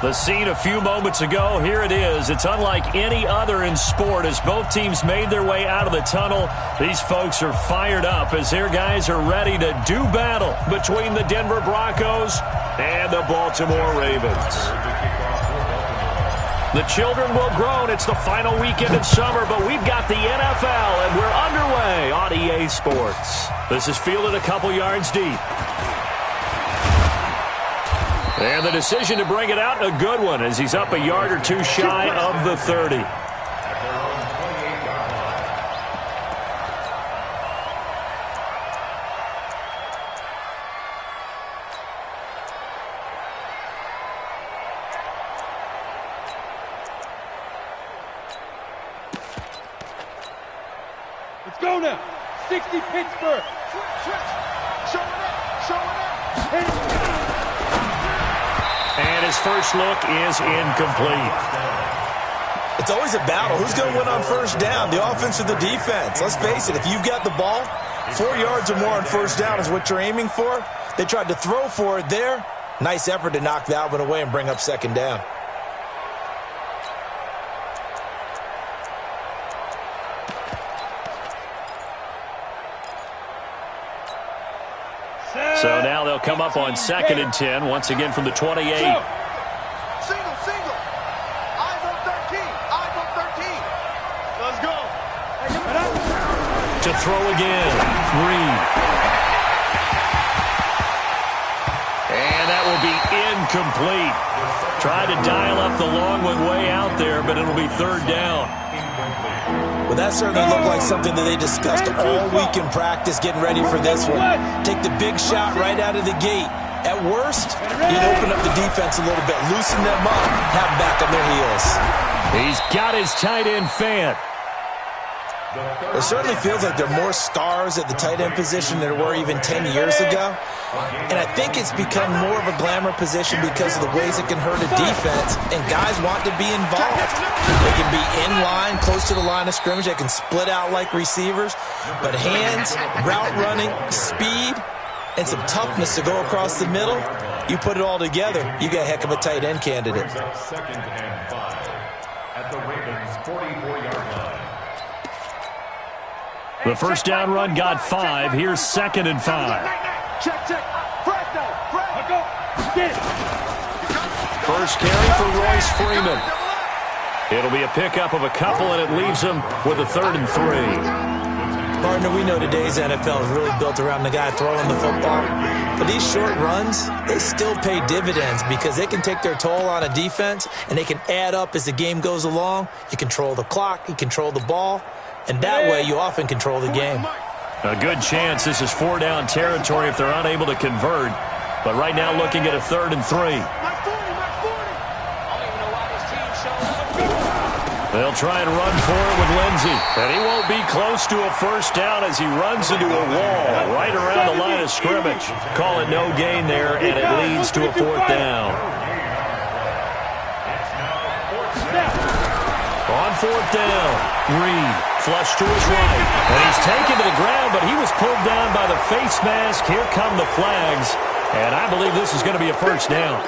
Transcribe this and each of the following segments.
The scene a few moments ago, here it is. It's unlike any other in sport as both teams made their way out of the tunnel. These folks are fired up as their guys are ready to do battle between the Denver Broncos and the Baltimore Ravens. The children will groan. It's the final weekend of summer, but we've got the NFL, and we're underway on EA Sports. This is fielded a couple yards deep. And the decision to bring it out, a good one, as he's up a yard or two shy of the 30. Let's go now. 60 Pittsburgh. And his first look is incomplete. It's always a battle. Who's going to win on first down, the offense or the defense? Let's face it, if you've got the ball, 4 yards or more on first down is what you're aiming for. They tried to throw for it there. Nice effort to knock that one away and bring up second down. So now they'll come up on 2nd and 10, once again from the 28. Single. Eyes on 13. Eyes on 13. Let's go. To throw again. Reed. And that will be incomplete. Try to dial up the long one way out there, but it'll be third down. Well, that certainly looked like something that they discussed all week in practice, getting ready for this one. Take the big shot right out of the gate. At worst, you'd open up the defense a little bit, loosen them up, have them back on their heels. He's got his tight end fan. It certainly feels like there are more stars at the tight end position than there were even 10 years ago. And I think it's become more of a glamour position because of the ways it can hurt a defense, and guys want to be involved. They can be in line, close to the line of scrimmage. They can split out like receivers. But hands, route running, speed, and some toughness to go across the middle, you put it all together, you got a heck of a tight end candidate. Second and 5 at the Ravens' 44-yard line. The first down run got 5. Here's 2nd and 5. Check. Fred now. Fred. Go. Get it. First carry for Royce Freeman. It'll be a pickup of a couple, and it leaves him with a 3rd and 3. Partner, we know today's NFL is really built around the guy throwing the football. But these short runs, they still pay dividends because they can take their toll on a defense, and they can add up as the game goes along. You control the clock, you control the ball, and that way you often control the game. A good chance this is 4-down territory if they're unable to convert. But right now looking at a 3rd and 3. They'll try and run for it with Lindsey. And he won't be close to a first down as he runs into a wall right around the line of scrimmage. Call it no gain there, and it leads to a 4th down. On 4th down, Reed flush to his right. And he's taken to the ground, but he was pulled down by the face mask. Here come the flags. And I believe this is going to be a first down.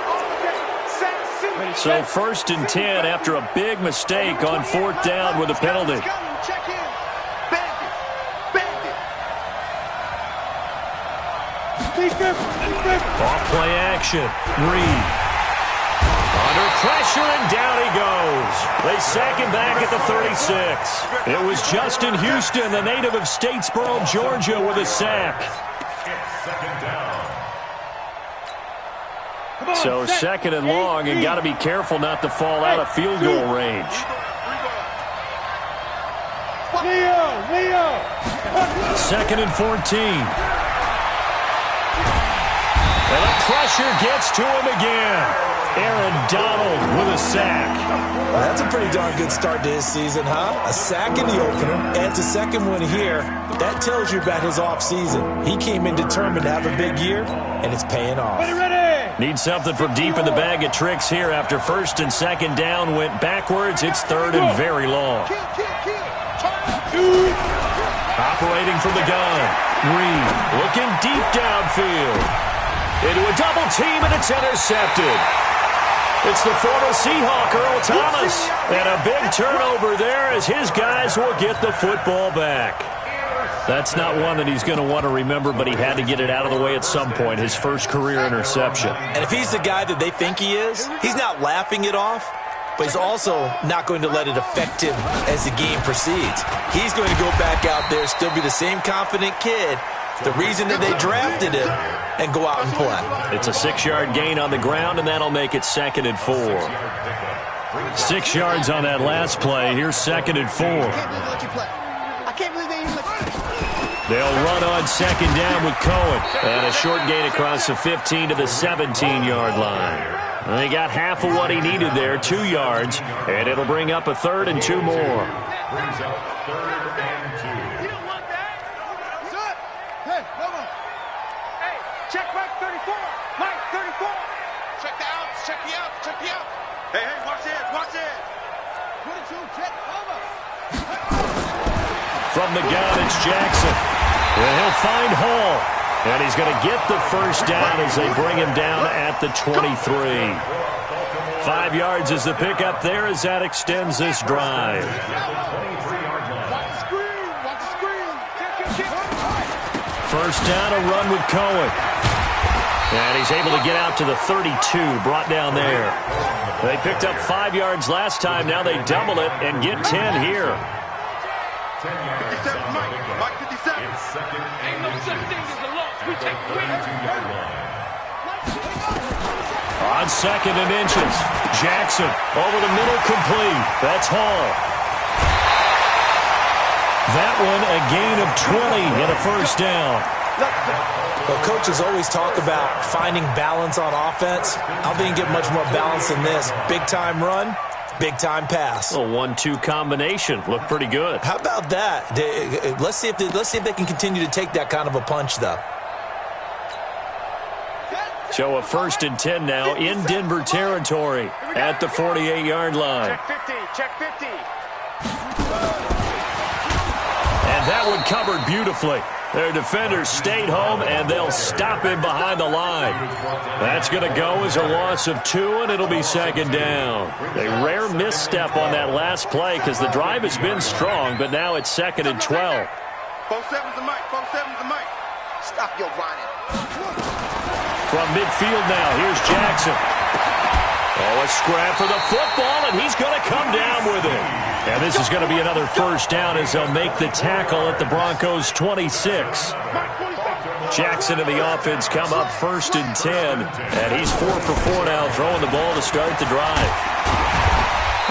So 1st and 10 after a big mistake on 4th down with a penalty. Off play action. Reed. Under pressure, and down he goes. They sack him back at the 36. It was Justin Houston, the native of Statesboro, Georgia, with a sack. So 2nd and long, and got to be careful not to fall out of field goal range. Leo. 2nd and 14. And the pressure gets to him again. Aaron Donald with a sack. Well, that's a pretty darn good start to his season, huh? A sack in the opener, adds a second one here. That tells you about his offseason. He came in determined to have a big year, and it's paying off. Need something from deep in the bag of tricks here after 1st and 2nd down went backwards. It's 3rd and very long. Operating from the gun. Reed looking deep downfield. Into a double team, and it's intercepted. It's the former Seahawk, Earl Thomas. And a big turnover there as his guys will get the football back. That's not one that he's going to want to remember, but he had to get it out of the way at some point, his first career interception. And if he's the guy that they think he is, he's not laughing it off, but he's also not going to let it affect him as the game proceeds. He's going to go back out there, still be the same confident kid, the reason that they drafted him, and go out and play. It's a 6-yard gain on the ground, and that'll make it 2nd and 4. 6 yards on that last play. Here's 2nd and 4. I can't believe they even let you. They'll run on 2nd down with Cohen. And a short gain across the 15 to the 17-yard line. And they got half of what he needed there, 2 yards. And it'll bring up a 3rd and 2 more. Brings up 3rd and 2. You don't want that. Son. Hey, come on. Hey, check Mike 34. Mike 34. Check the outs. Check the outs. Check the outs. Hey, watch it. Watch it. 22, check, over. From the gun, it's Jackson. And he'll find Hall. And he's going to get the first down as they bring him down at the 23. 5 yards is the pickup there as that extends this drive. Watch the screen. Watch the screen. First down, a run with Cohen. And he's able to get out to the 32, brought down there. They picked up 5 yards last time. Now they double it and get 10 here. 10 yards. 57, Mike. Mike 57. It's 2nd Ain't no such thing as a loss. We take the win. 32-yard line. On 2nd and inches, Jackson over the middle, complete. That's Hall. That one a gain of 20 and a first down. Well, coaches always talk about finding balance on offense. I don't think you get much more balance than this. Big-time run, big-time pass. A 1-2 combination. Looked pretty good. How about that? Let's see if they can continue to take that kind of a punch, though. So a 1st and 10 now in Denver territory at the 48-yard line. Check 50. Check 50. And that one covered beautifully. Their defenders stayed home, and they'll stop him behind the line. That's going to go as a loss of 2, and it'll be 2nd down. A rare misstep on that last play because the drive has been strong, but now it's 2nd and 12. 47's the Mike. 47's the Mike. Stop your whining. From midfield now, here's Jackson. Oh, a scrap for the football, and he's going to come down with it. And this is going to be another first down as they'll make the tackle at the Broncos' 26. Jackson and the offense come up 1st and 10, and he's 4 for 4 now, throwing the ball to start the drive.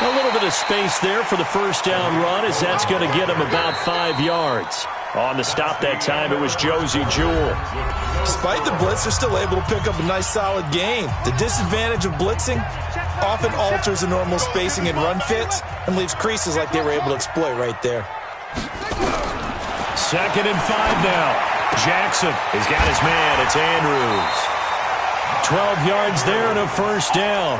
A little bit of space there for the first down run as that's going to get him about 5 yards. On the stop that time, it was Josie Jewell. Despite the blitz, they're still able to pick up a nice, solid gain. The disadvantage of blitzing often alters the normal spacing and run fits and leaves creases like they were able to exploit right there. 2nd and 5 now. Jackson has got his man. It's Andrews. 12 yards there and a first down.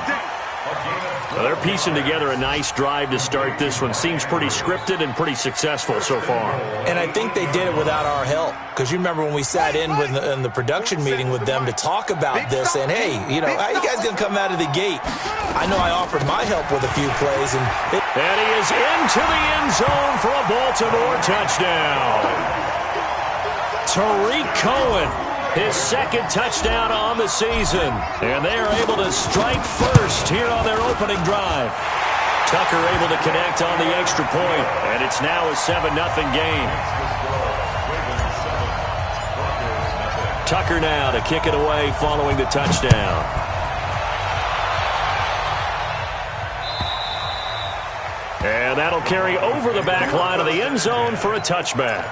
Well, they're piecing together a nice drive to start this one. Seems pretty scripted and pretty successful so far. And I think they did it without our help. Because you remember when we sat in the production meeting with them to talk about this, saying, hey, you know, how you guys going to come out of the gate? I know I offered my help with a few plays. And he is into the end zone for a Baltimore touchdown. Tariq Cohen, his 2nd touchdown on the season. And they are able to strike first here on their opening drive. Tucker able to connect on the extra point, and it's now a 7-0 game. Tucker now to kick it away following the touchdown. And that'll carry over the back line of the end zone for a touchback.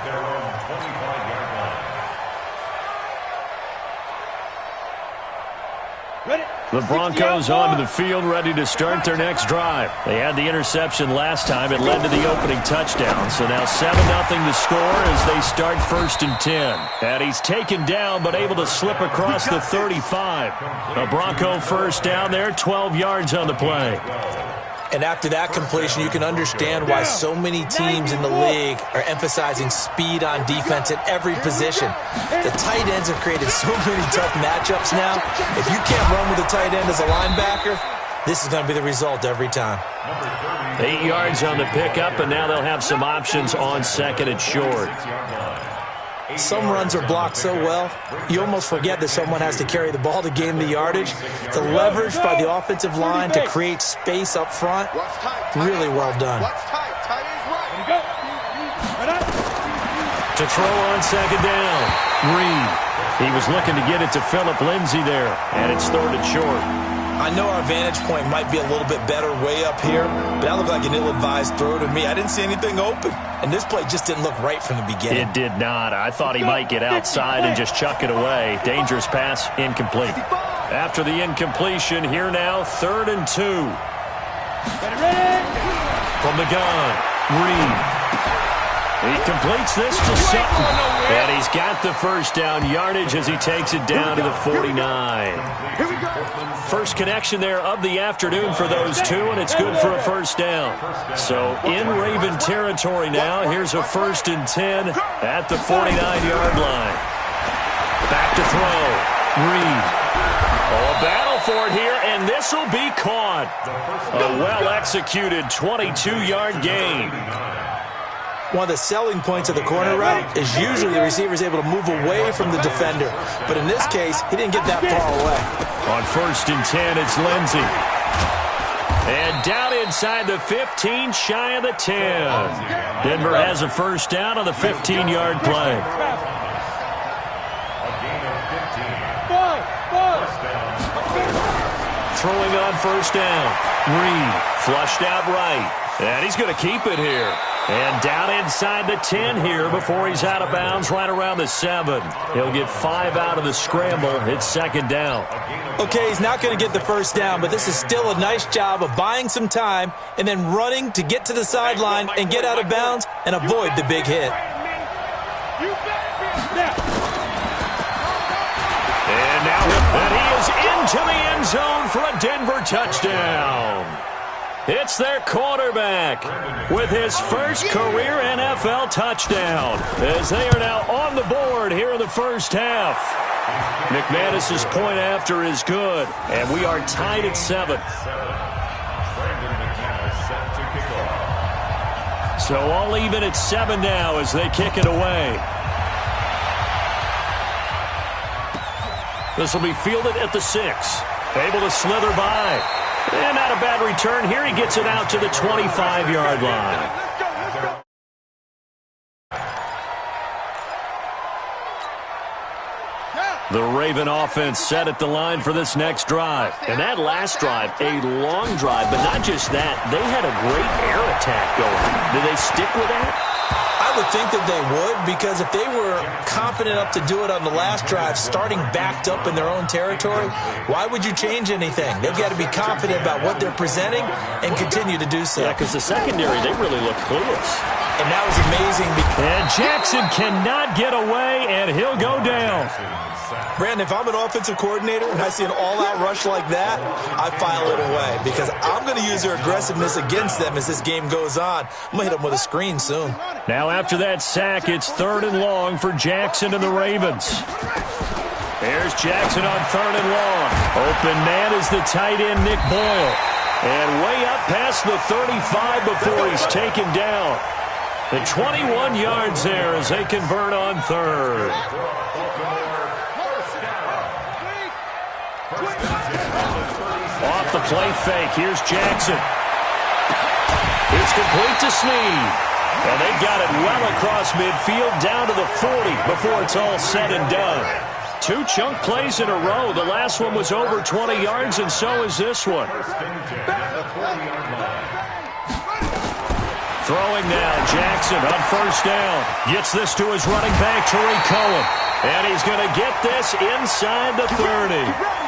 The Broncos onto the field, ready to start their next drive. They had the interception last time. It led to the opening touchdown. So now 7-0 to score as they start 1st and 10. And he's taken down but able to slip across the 35. A Bronco first down there, 12 yards on the play. And after that completion, you can understand why so many teams in the league are emphasizing speed on defense at every position. The tight ends have created so many tough matchups now. If you can't run with a tight end as a linebacker, This is going to be the result every time. 8 yards on the pickup, and now they'll have some options on second and short. Some runs are blocked so well, you almost forget that someone has to carry the ball to gain the yardage. The leverage by the offensive line to create space up front, really well done. To throw on second down, Reed. He was looking to get it to Phillip Lindsay there, and it's third and short. I know our vantage point might be a little bit better way up here, but that looked like an ill-advised throw to me. I didn't see anything open, and this play just didn't look right from the beginning. It did not. I thought he might get outside and just chuck it away. Dangerous pass, incomplete. After the incompletion, here now, 3rd and 2. From the gun, Reed. He completes this to Sutton, and he's got the first down yardage as he takes it down to the 49. First connection there of the afternoon for those two, and it's good for a first down. So in Raven territory now, here's a 1st and 10 at the 49-yard line. Back to throw, Reed. Oh, a battle for it here, and this will be caught. A well-executed 22-yard gain. One of the selling points of the corner route is usually the receiver is able to move away from the defender. But in this case, he didn't get that far away. On 1st and 10, it's Lindsay. And down inside the 15, shy of the 10. Denver has a first down on the 15-yard play. Throwing on first down. Reed flushed out right. And he's going to keep it here. And down inside the 10 here before he's out of bounds right around the 7. He'll get 5 out of the scramble. It's 2nd down. Okay, he's not going to get the first down, but this is still a nice job of buying some time and then running to get to the sideline and get out of bounds and avoid the big hit. And now he is into the end zone for a Denver touchdown. It's their quarterback with his first career NFL touchdown as they are now on the board here in the first half. McManus's point after is good, and we are tied at 7. So all even at 7 now as they kick it away. This will be fielded at the 6. Able to slither by. And not a bad return here. He gets it out to the 25-yard line. The Raven offense set at the line for this next drive. And that last drive, a long drive, but not just that. They had a great air attack going. Did they stick with that? I would think that they would, because if they were confident enough to do it on the last drive, starting backed up in their own territory, why would you change anything? They've got to be confident about what they're presenting and continue to do so. Yeah, because the secondary, they really look clueless. And that was amazing. And Jackson cannot get away, and he'll go down. Brandon, if I'm an offensive coordinator and I see an all-out rush like that, I file it away because I'm going to use their aggressiveness against them as this game goes on. I'm going to hit them with a screen soon. Now after that sack, it's 3rd and long for Jackson and the Ravens. There's Jackson on 3rd and long. Open man is the tight end, Nick Boyle. And way up past the 35 before he's taken down. The 21 yards there as they convert on 3rd. Off the play fake, here's Jackson. It's complete to Snead. And they got it well across midfield down to the 40 before it's all said and done. 2 chunk plays in a row. The last one was over 20 yards, and so is this one. Throwing now, Jackson on first down. Gets this to his running back, Tariq Cohen. And he's going to get this inside the 30.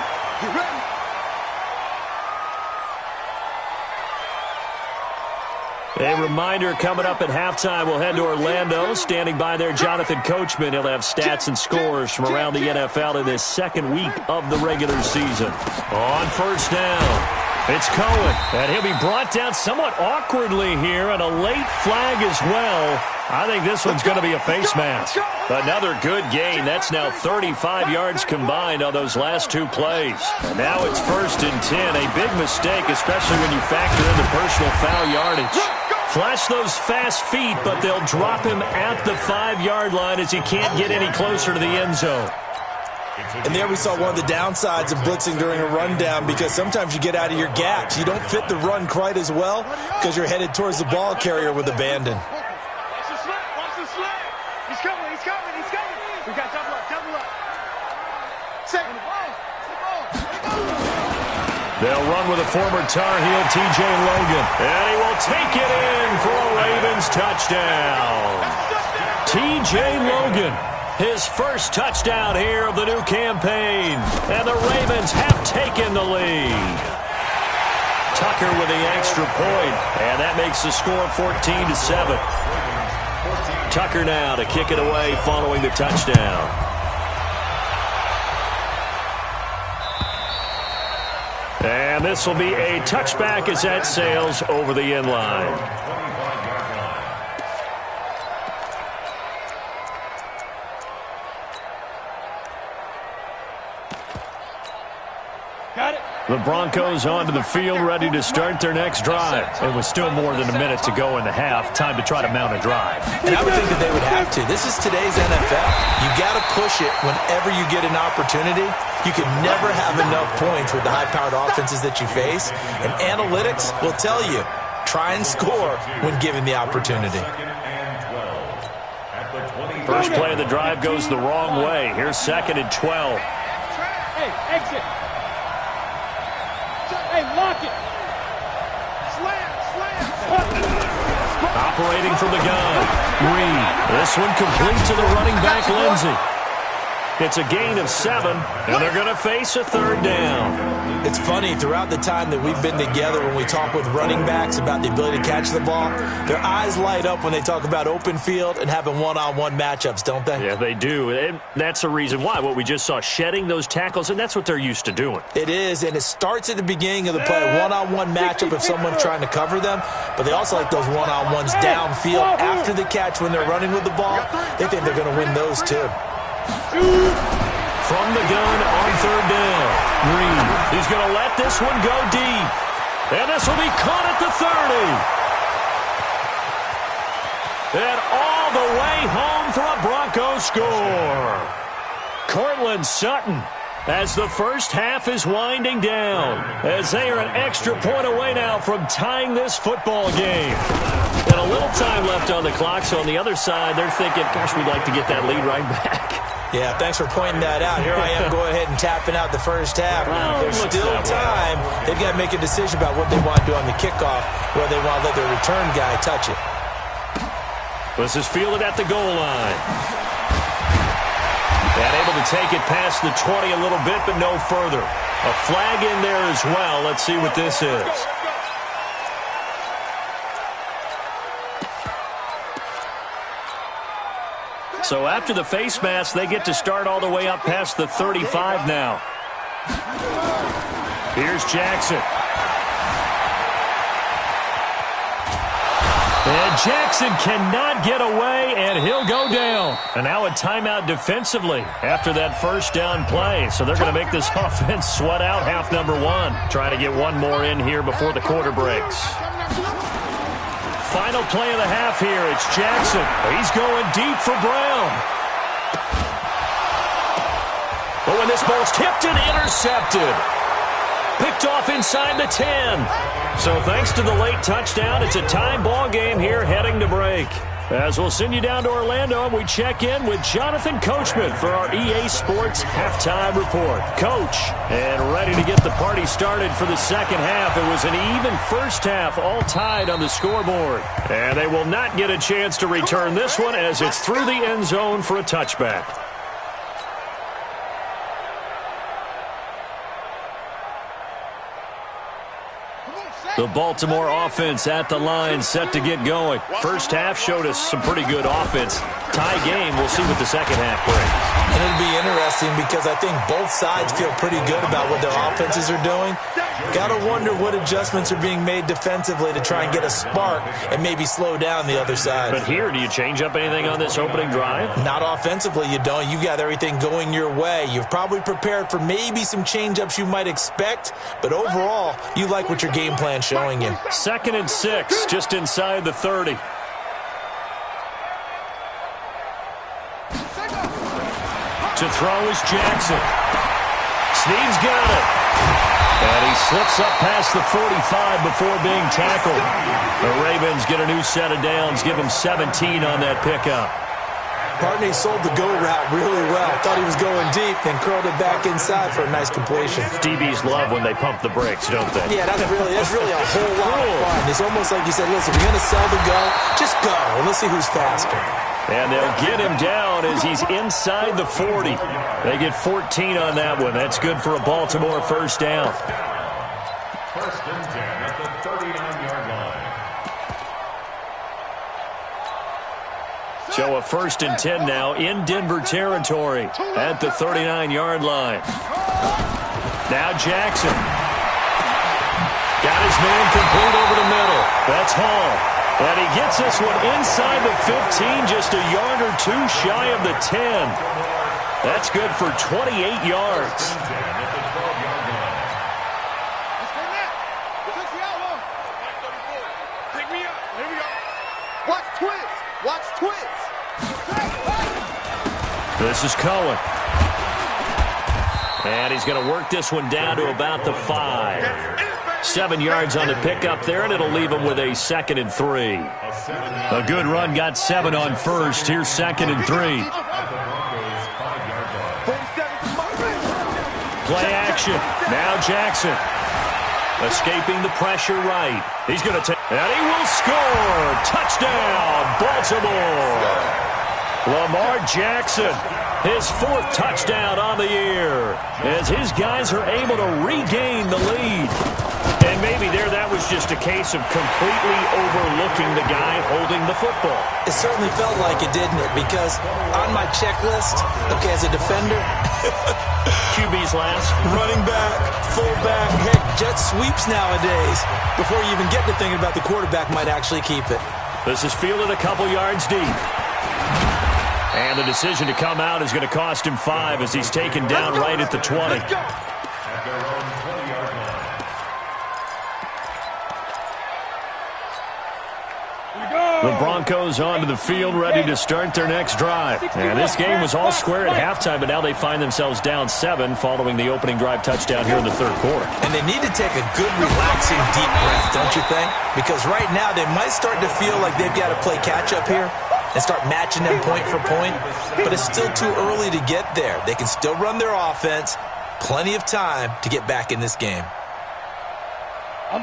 A reminder coming up at halftime, we'll head to Orlando. Standing by there, Jonathan Coachman. He'll have stats and scores from around the NFL in this second week of the regular season. On first down. It's Cohen, and he'll be brought down somewhat awkwardly here, and a late flag as well. I think this one's going to be a face mask. Another good gain. That's now 35 yards combined on those last two plays. And now it's 1st and 10. A big mistake, especially when you factor in the personal foul yardage. Flash those fast feet, but they'll drop him at the 5-yard line as he can't get any closer to the end zone. And there we saw one of the downsides of blitzing during a rundown, because sometimes you get out of your gaps. You don't fit the run quite as well because you're headed towards the ball carrier with abandon. Watch the slip. Watch the slip. He's coming. He's coming. He's coming. We got double up. Double up. Second. They'll run with a former Tar Heel, T.J. Logan. And he will take it in for a Ravens touchdown. T.J. Logan, his first touchdown here of the new campaign. And the Ravens have taken the lead. Tucker with the extra point. And that makes the score 14-7. Tucker now to kick it away following the touchdown. And this will be a touchback as that sails over the end line. Got it. The Broncos onto the field, ready to start their next drive. And with still more than a minute to go in the half, time to try to mount a drive. And I would think that they would have to. This is today's NFL. You got to push it whenever you get an opportunity. You can never have enough points with the high-powered offenses that you face. And analytics will tell you, try and score when given the opportunity. First play of the drive goes the wrong way. Here's 2nd and 12. Hey, exit. Hey, lock it. Slam. Operating from the gun. Reed. This one complete to the running back, Lindsey. It's a gain of 7, and they're going to face a 3rd down. It's funny, throughout the time that we've been together, when we talk with running backs about the ability to catch the ball, their eyes light up when they talk about open field and having one-on-one matchups, don't they? Yeah, they do. And that's the reason why. What we just saw, shedding those tackles, and that's what they're used to doing. It is, and it starts at the beginning of the play, one-on-one matchup if someone's trying to cover them, but they also like those one-on-ones downfield after the catch when they're running with the ball. They think they're going to win those too. From the gun on 3rd down. Reed, he's going to let this one go deep. And this will be caught at the 30. And all the way home for a Broncos score. Cortland Sutton, as the first half is winding down, as they are an extra point away now from tying this football game. And a little time left on the clock, so on the other side, they're thinking, gosh, we'd like to get that lead right back. Yeah, thanks for pointing that out. Here I am going ahead and tapping out the first half. Well, there's still time. They've got to make a decision about what they want to do on the kickoff, whether they want to let their return guy touch it. This is fielded at the goal line. And able to take it past the 20 a little bit, but no further. A flag in there as well. Let's see what this is. So after the face mask, they get to start all the way up past the 35 now. Here's Jackson. And Jackson cannot get away, and he'll go down. And now a timeout defensively after that first down play. So they're going to make this offense sweat out half number 1. Trying to get one more in here before the quarter breaks. Final play of the half here. It's Jackson. He's going deep for Brown. Oh, and this ball's tipped and intercepted. Picked off inside the 10. So thanks to the late touchdown, it's a time ball game here heading to break. As we'll send you down to Orlando, we check in with Jonathan Coachman for our EA Sports Halftime Report. Coach, and ready to get the party started for the second half. It was an even first half, all tied on the scoreboard. And they will not get a chance to return this one as it's through the end zone for a touchback. The Baltimore offense at the line, set to get going. First half showed us some pretty good offense. tie game. We'll see what the second half brings. And it'll be interesting because I think both sides feel pretty good about what their offenses are doing. Got to wonder what adjustments are being made defensively to try and get a spark and maybe slow down the other side. But here, do you change up anything on this opening drive? Not offensively, you don't. You got everything going your way. You've probably prepared for maybe some change-ups you might expect, but overall, you like what your game plan's showing you. 2nd and 6, just inside the 30. To throw is Jackson. Snead's got it. And he slips up past the 45 before being tackled. The Ravens get a new set of downs, give him 17 on that pickup. Partney sold the go route really well. Thought he was going deep, then curled it back inside for a nice completion. DBs love when they pump the brakes, don't they? Yeah, that's really a whole lot of fun. It's almost like you said, listen, if you're going to sell the go, just go, and let's see who's faster. And they'll get him down as he's inside the 40. They get 14 on that one. That's good for a Baltimore first down. 1st and 10 at the 39-yard line. So a 1st and 10 now in Denver territory at the 39-yard line. Now Jackson. Got his man complete over the middle. That's Hall. And he gets this one inside the 15, just a yard or two shy of the 10. That's good for 28 yards. Watch twins. Watch twins. This is Cohen. And he's going to work this one down to about the 5. 7 yards on the pickup there, and it'll leave him with a 2nd and 3. A good run, got 7 on first. Here's 2nd and 3. Play action. Now Jackson. Escaping the pressure right. He's going to take, and he will score. Touchdown, Baltimore. Lamar Jackson, his 4th touchdown on the year, as his guys are able to regain the lead. And maybe there that was just a case of completely overlooking the guy holding the football. It certainly felt like it, didn't it? Because on my checklist, okay, as a defender, QB's last. running back, fullback, heck, jet sweeps nowadays. Before you even get to thinking about the quarterback might actually keep it. This is fielded a couple yards deep. And the decision to come out is going to cost him 5 as he's taken down right at the 20. At their own 20-yard line. The Broncos onto the field, ready to start their next drive. And this game was all square at halftime, but now they find themselves down 7 following the opening drive touchdown here in the 3rd quarter. And they need to take a good, relaxing, deep breath, don't you think? Because right now they might start to feel like they've got to play catch-up here and start matching them point for point. But it's still too early to get there. They can still run their offense. Plenty of time to get back in this game.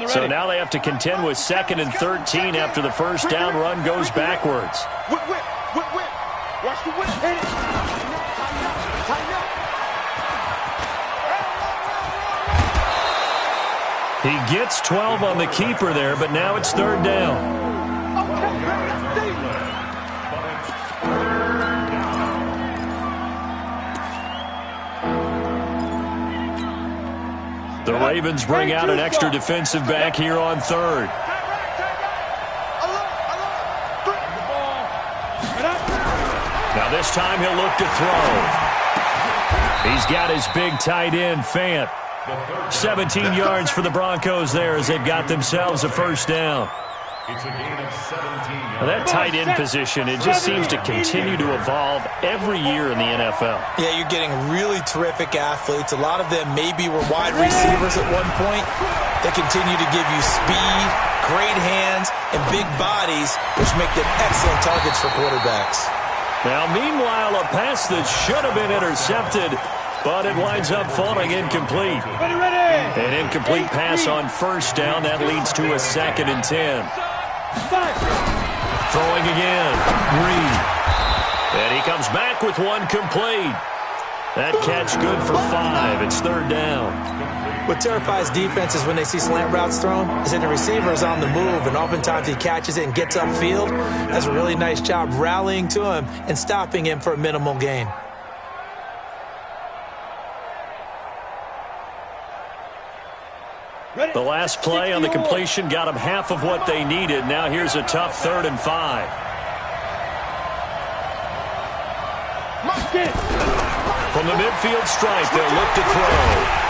So now they have to contend with 2nd and 13 after the first down run goes backwards. Whip. Watch the whip. Hit it. Tighten up. He gets 12 on the keeper there, but now it's 3rd down. The Ravens bring out an extra defensive back here on 3rd. Now this time he'll look to throw. He's got his big tight end, Fant. 17 yards for the Broncos there as they've got themselves a first down. It's a gain of 17 yards. Now that tight end position, it just seems to continue to evolve every year in the NFL. Yeah, you're getting really terrific athletes. A lot of them maybe were wide receivers at one point. They continue to give you speed, great hands, and big bodies, which make them excellent targets for quarterbacks. Now, meanwhile, a pass that should have been intercepted, but it winds up falling incomplete. An incomplete pass on first down. That leads to a 2nd and 10. Throwing again. Reed. And he comes back with one complete. That catch good for 5. It's 3rd down. What terrifies defenses when they see slant routes thrown is that the receiver is on the move, and oftentimes he catches it and gets upfield. Does a really nice job rallying to him and stopping him for a minimal gain. The last play on the completion got them half of what they needed. Now here's a tough 3rd and 5. From the midfield stripe, they'll look to throw.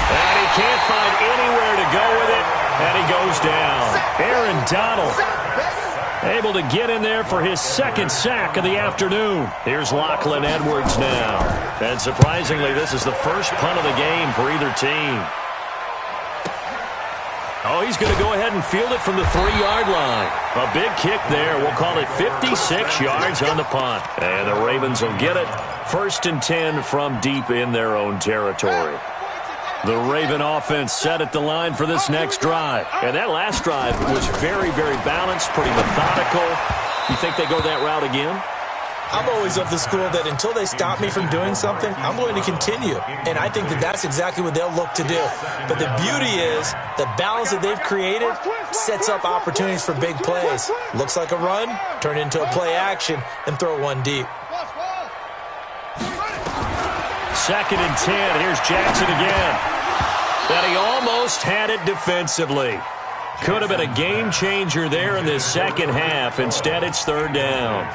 And he can't find anywhere to go with it, and he goes down. Aaron Donald able to get in there for his 2nd sack of the afternoon. Here's Lachlan Edwards now. And surprisingly, this is the first punt of the game for either team. Oh, he's going to go ahead and field it from the 3-yard line. A big kick there. We'll call it 56 yards on the punt. And the Ravens will get it. 1st and 10 from deep in their own territory. The Raven offense set at the line for this next drive. And that last drive was very, very balanced, pretty methodical. You think they go that route again? I'm always of the school that until they stop me from doing something, I'm going to continue. And I think that that's exactly what they'll look to do. But the beauty is the balance that they've created sets up opportunities for big plays. Looks like a run, turn into a play action, and throw one deep. 2nd and 10. Here's Jackson again. And he almost had it defensively. Could have been a game changer there in this second half. Instead, it's 3rd down.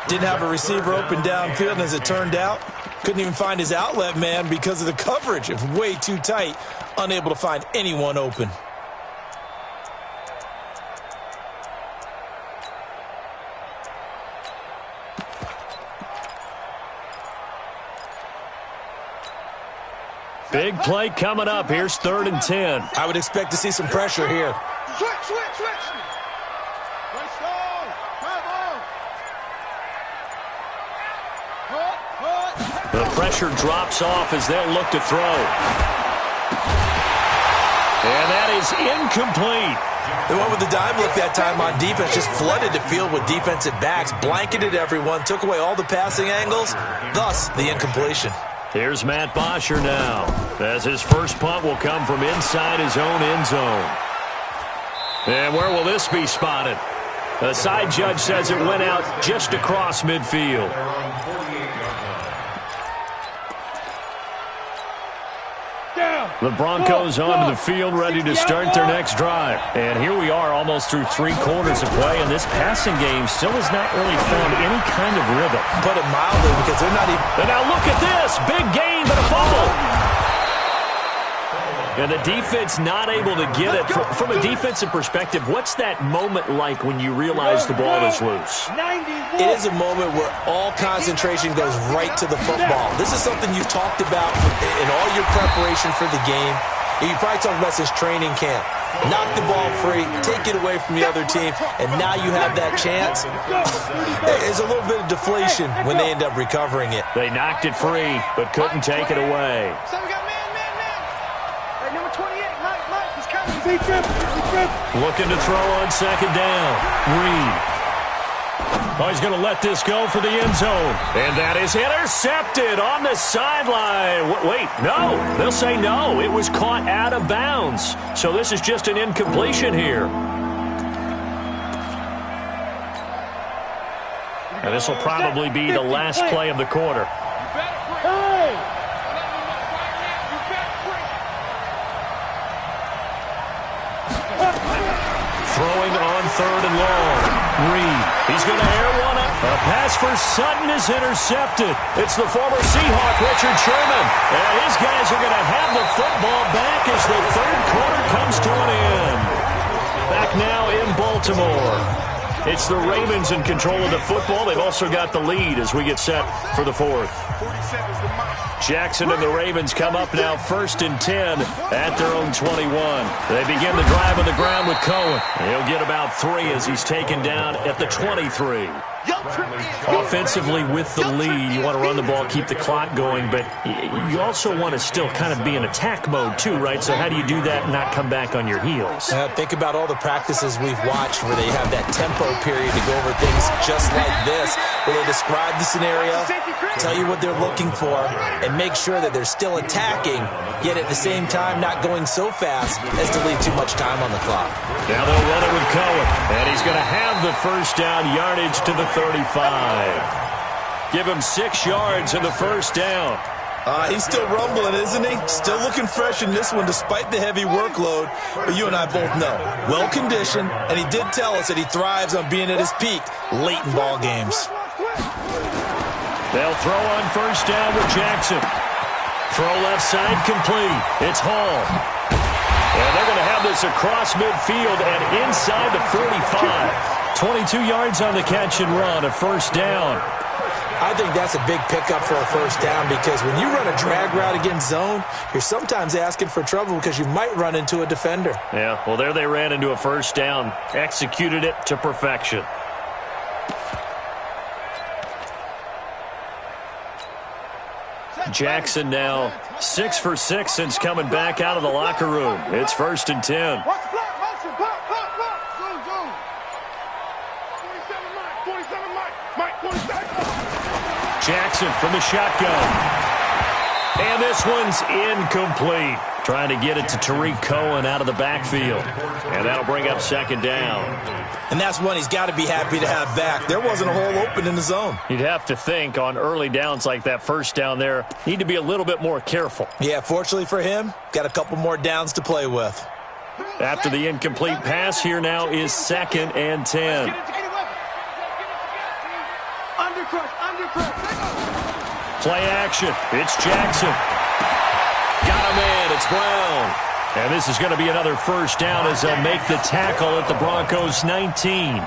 Didn't have a receiver open downfield, and as it turned out, couldn't even find his outlet man because of the coverage. It was way too tight, unable to find anyone open. Big play coming up. Here's 3rd and 10. I would expect to see some pressure here. Switch. The pressure drops off as they'll look to throw. And that is incomplete. The one with the dime look that time on defense just flooded the field with defensive backs, blanketed everyone, took away all the passing angles, thus the incompletion. Here's Matt Bosher now, as his first punt will come from inside his own end zone. And where will this be spotted? The side judge says it went out just across midfield. The Broncos onto the field, ready to start their next drive. And here we are almost through 3 quarters of play, and this passing game still has not really found any kind of rhythm. Put it mildly, because they're not even... And now look at this. Big gain, but a fumble. And the defense not able to get it. From a defensive perspective, what's that moment like when you realize the ball is loose? It is a moment where all concentration goes right to the football. This is something you've talked about in all your preparation for the game. And you probably talked about since training camp. Knock the ball free, take it away from the other team, and now you have that chance. There's a little bit of deflation when they end up recovering it. They knocked it free, but couldn't take it away. Looking to throw on 2nd down. Reed. Oh, he's going to let this go for the end zone. And that is intercepted on the sideline. Wait, no. They'll say no. It was caught out of bounds. So this is just an incompletion here. And this will probably be the last play of the quarter. Throwing on 3rd and long. Reed. He's going to air one up. A pass for Sutton is intercepted. It's the former Seahawk, Richard Sherman. And his guys are going to have the football back as the 3rd quarter comes to an end. Back now in Baltimore. It's the Ravens in control of the football. They've also got the lead as we get set for the 4th. Jackson and the Ravens come up now 1st and 10 at their own 21. They begin the drive on the ground with Cohen. He'll get about 3 as he's taken down at the 23. Offensively with the lead, you want to run the ball, keep the clock going, but you also want to still kind of be in attack mode too, right? So how do you do that and not come back on your heels? Think about all the practices we've watched where they have that tempo period to go over things just like this, where they describe the scenario, tell you what they're looking for, and make sure that they're still attacking, yet at the same time not going so fast as to leave too much time on the clock. Now they'll run it with Cohen, and he's going to have the first down, yardage to the 35. Give him 6 yards in the first down. He's still rumbling, isn't he? Still looking fresh in this one despite the heavy workload. But you and I both know, well-conditioned, and he did tell us that he thrives on being at his peak late in ball games. They'll throw on first down with Jackson. Throw left side complete. It's Hall. And they're going to have this across midfield and inside the 45. 22 yards on the catch and run, a first down. I think that's a big pickup for a first down because when you run a drag route against zone, you're sometimes asking for trouble because you might run into a defender. Yeah, well, there they ran into a first down. Executed it to perfection. Jackson now 6 for 6 since coming back out of the locker room. It's 1st and 10. Jackson from the shotgun. And this one's incomplete. Trying to get it to Tariq Cohen out of the backfield. And that'll bring up 2nd down. And that's one he's got to be happy to have back. There wasn't a hole open in the zone. You'd have to think on early downs like that first down there, need to be a little bit more careful. Yeah, fortunately for him, got a couple more downs to play with. After the incomplete pass, here now is 2nd and 10. Play action. It's Jackson. Got him in. It's Brown. And this is going to be another first down as they'll make the tackle at the Broncos 19.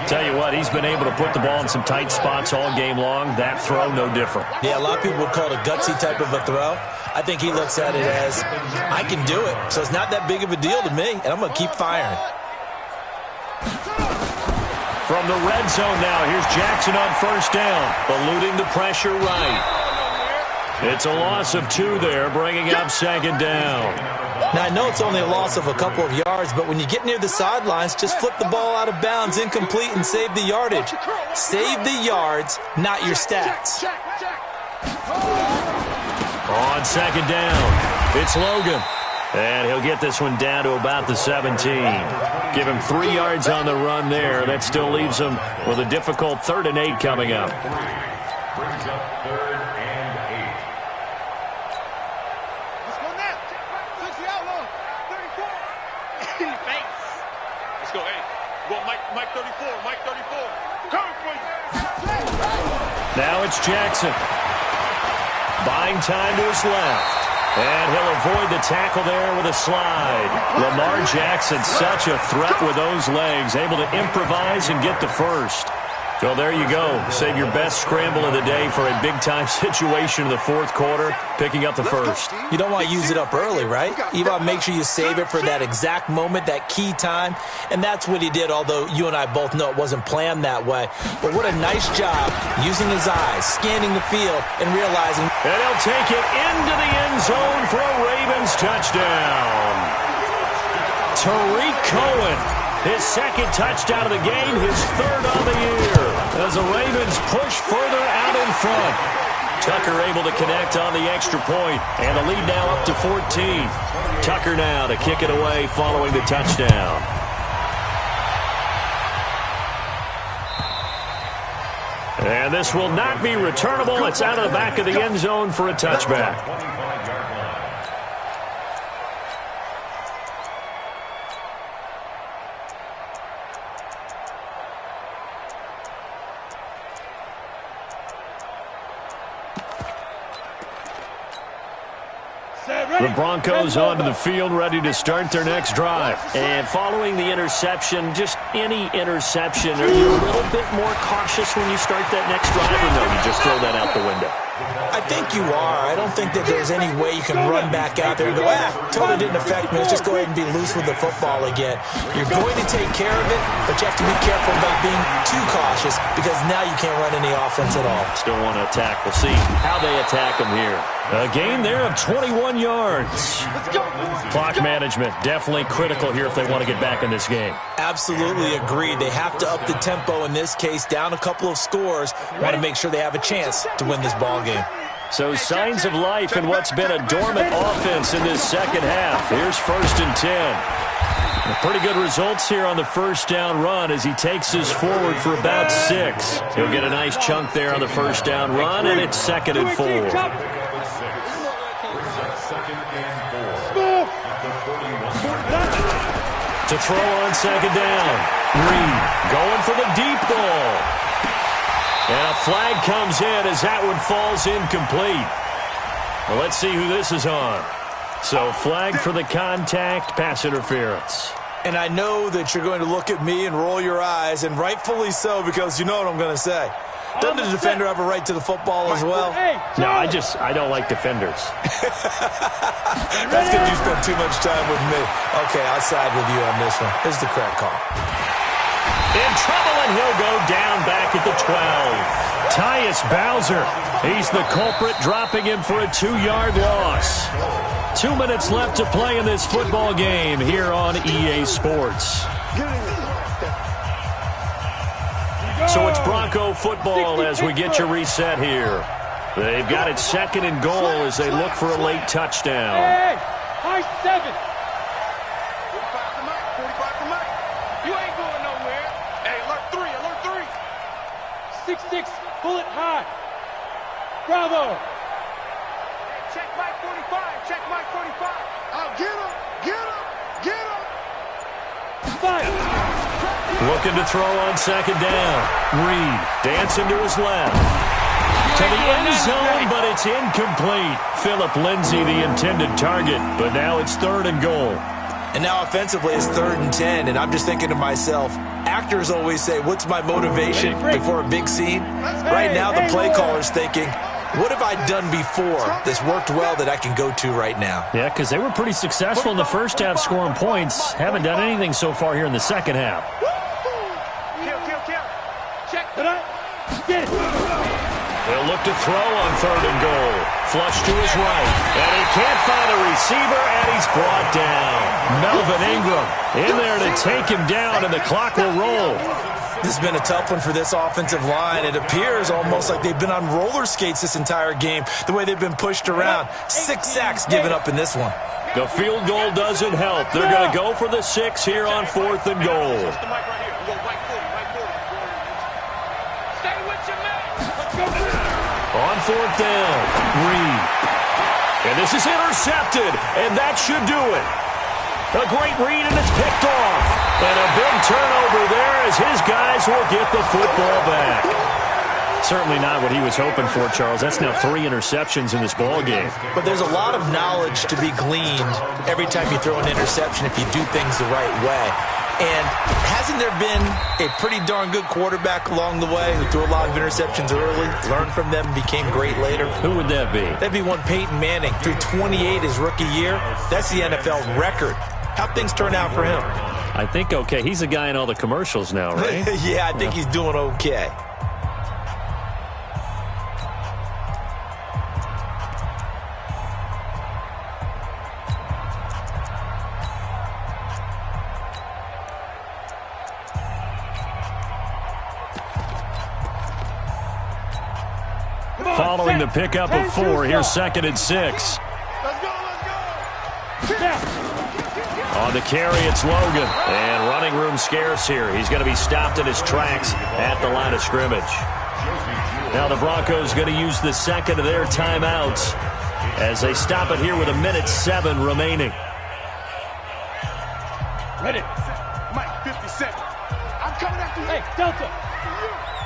Tell you what, he's been able to put the ball in some tight spots all game long. That throw, no different. Yeah, a lot of people would call it a gutsy type of a throw. I think he looks at it as, I can do it, so it's not that big of a deal to me, and I'm going to keep firing. From the red zone now, here's Jackson on first down, eluding the pressure right. It's a loss of 2 there, bringing up 2nd down. Now, I know it's only a loss of a couple of yards, but when you get near the sidelines, just flip the ball out of bounds, incomplete, and save the yardage. Save the yards, not your stats. On 2nd down, it's Logan. And he'll get this one down to about the 17. Give him 3 yards on the run there. That still leaves him with a difficult 3rd and 8 coming up. Brings up 3rd and 8. Let's go now. 60 out low. 34. In the face. Let's go, hey. Go, Mike 34. Mike 34. Come for you. Now it's Jackson. Buying time to his left. And he'll avoid the tackle there with a slide. Lamar Jackson, such a threat with those legs, able to improvise and get the first. So there you go. Save your best scramble of the day for a big-time situation in the 4th quarter, picking up the first. You don't want to use it up early, right? You want to make sure you save it for that exact moment, that key time. And that's what he did, although you and I both know it wasn't planned that way. But what a nice job using his eyes, scanning the field, and realizing. And he'll take it into the end zone for a Ravens touchdown. Tariq Cohen, his 2nd touchdown of the game, his 3rd on the year. As the Ravens push further out in front. Tucker able to connect on the extra point, and the lead now up to 14. Tucker now to kick it away following the touchdown. And this will not be returnable. It's out of the back of the end zone for a touchback. The Broncos onto the field, ready to start their next drive. And following the interception, just any interception, are you a little bit more cautious when you start that next drive, or no, you just throw that out the window? I think you are. I don't think that there's any way you can run back out there and go, totally didn't affect me. Let's just go ahead and be loose with the football again. You're going to take care of it, but you have to be careful about being too cautious because now you can't run any offense at all. Still want to attack. We'll see how they attack them here. A gain there of 21 yards. Clock management definitely critical here if they want to get back in this game. Absolutely agreed. They have to up the tempo in this case, down a couple of scores. Want to make sure they have a chance to win this ball game. So signs of life in what's been a dormant offense in this second half. Here's 1st and 10. Pretty good results here on the first down run as he takes us forward for about 6. He'll get a nice chunk there on the first down run, and it's 2nd and 4. To throw on 2nd down. Reed going for the deep ball. And a flag comes in as that one falls incomplete. Well, let's see who this is on. So flag for the contact, pass interference. And I know that you're going to look at me and roll your eyes, and rightfully so, because you know what I'm going to say. Doesn't the defender have a right to the football as well? No, I don't like defenders. That's because you spend too much time with me. Okay, I'll side with you on this one. Here's the correct call. In trouble, and he'll go down back at the 12. Tyus Bowser, he's the culprit, dropping him for a 2-yard loss. 2 minutes left to play in this football game here on EA Sports. So it's Bronco football as we get you reset here. They've got it 2nd and goal as they look for a late touchdown. Hey, high 7. 45 to Mike, 45 to Mike. You ain't going nowhere. Hey, alert 3. 6-6, pull it high. Bravo. Check Mike 45, check Mike 45. Oh, get him, get him, get him. 5. Looking to throw on 2nd down. Reed dancing to his left. To the end zone, but it's incomplete. Philip Lindsay, the intended target, but now it's 3rd and goal. And now offensively it's 3rd and 10, and I'm just thinking to myself, actors always say, what's my motivation before a big scene? Right now the play caller's thinking, what have I done before that's worked well that I can go to right now? Yeah, because they were pretty successful in the first half scoring points. Haven't done anything so far here in the second half. Kill. Check. Get it. They'll look to throw on 3rd and goal. Flush to his right. And he can't find a receiver, and he's brought down. Melvin Ingram in there to take him down, and the clock will roll. This has been a tough one for this offensive line. It appears almost like they've been on roller skates this entire game, the way they've been pushed around. 6 sacks given up in this one. The field goal doesn't help. They're going to go for the 6 here on 4th and goal. On 4th down, Reed. And this is intercepted, and that should do it. A great read, and it's picked off. And a big turnover there as his guys will get the football back. Certainly not what he was hoping for, Charles. That's now 3 interceptions in this ball game. But there's a lot of knowledge to be gleaned every time you throw an interception if you do things the right way. And hasn't there been a pretty darn good quarterback along the way who threw a lot of interceptions early, learned from them, became great later? Who would that be? That'd be one Peyton Manning. Threw 28 his rookie year. That's the NFL record. How'd things turn out for him? I think okay. He's a guy in all the commercials now, right? Yeah, I think he's doing okay. Following the pickup of 4, here's 2nd and 6. Let's go. On the carry, it's Logan. And running room scarce here. He's going to be stopped in his tracks at the line of scrimmage. Now the Broncos going to use the 2nd of their timeouts as they stop it here with 1:07 remaining. Ready. Mike, 57. I'm coming after you. Hey, Delta.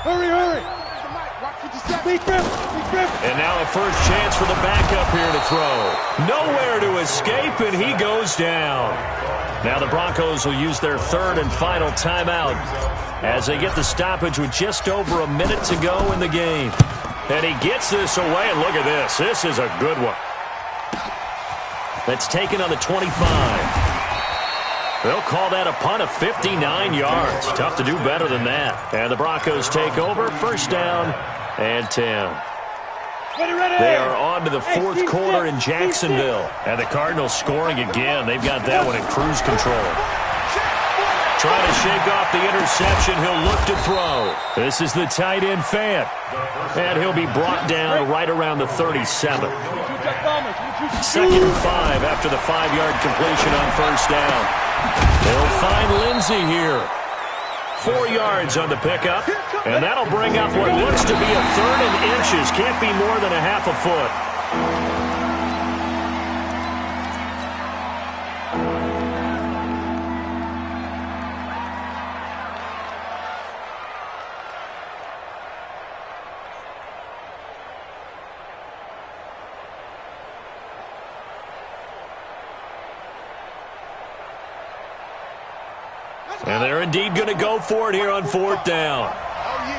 Hurry. And now a first chance for the backup here to throw. Nowhere to escape, and he goes down. Now the Broncos will use their 3rd and final timeout as they get the stoppage with just over a minute to go in the game. And he gets this away, and look at this. This is a good one. That's taken on the 25. They'll call that a punt of 59 yards. Tough to do better than that. And the Broncos take over. First down and 10. They are on to the fourth quarter in Jacksonville. And the Cardinals scoring again. They've got that one in cruise control. Trying to shake off the interception. He'll look to throw. This is the tight end Fant. And he'll be brought down right around the 37. Second and 5 after the 5-yard completion on first down. They'll find Lindsey here. 4 yards on the pickup. And that'll bring up what looks to be a third and inches. Can't be more than a half a foot. And they're indeed going to go for it here on fourth down.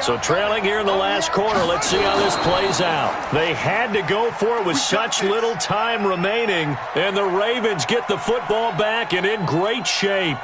So trailing here in the last quarter, let's see how this plays out. They had to go for it with such little time remaining, and the Ravens get the football back and in great shape.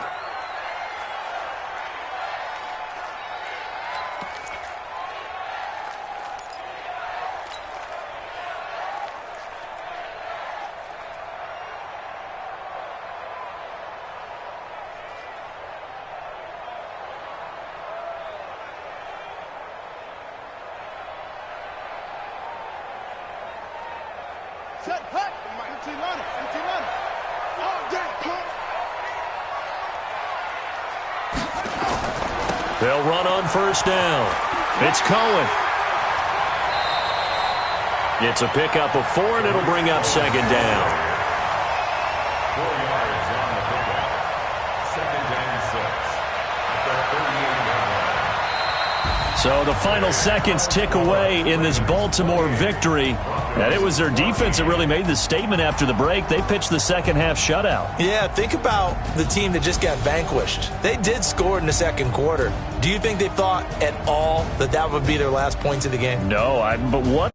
They'll run on first down. It's Cohen. It's a pickup of 4, and it'll bring up second down. 4 yards on the pickup. Second and 6. At the 38-yard line. So the final seconds tick away in this Baltimore victory. And it was their defense that really made the statement after the break. They pitched the second half shutout. Yeah, think about the team that just got vanquished. They did score in the second quarter. Do you think they thought at all that that would be their last points of the game? No, but what?